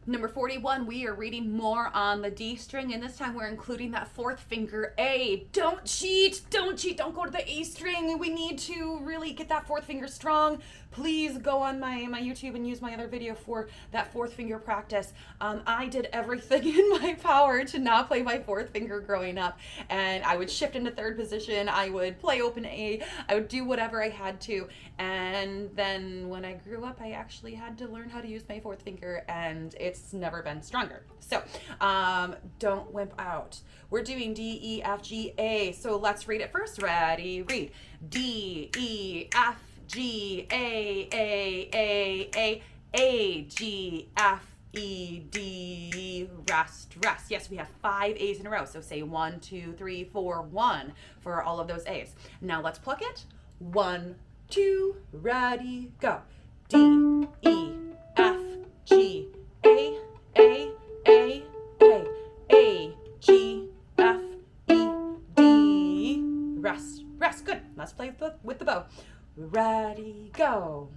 Number 41, we are reading more on the D string, and this time we're including that fourth finger A. Don't cheat, don't cheat, don't go to the A string. We need to really get that fourth finger strong. Please go on my YouTube and use my other video for that fourth finger practice. I did everything in my power to not play my fourth finger growing up, and I would shift into third position, I would play open A, I would do whatever I had to, and then when I grew up, I actually had to learn how to use my fourth finger, and it's never been stronger. So don't wimp out. We're doing D, E, F, G, A. So let's read it first. Ready? Read. D, E, F, G, A, G, F, E, D, rest, rest. Yes, we have 5 A's in a row. So say 1, 2, 3, 4, 1 for all of those A's. Now let's pluck it. 1, 2, ready, go. D, E, F, G, A, G, F, E, D. Rest, rest. Good. Let's play with the bow. Ready, go.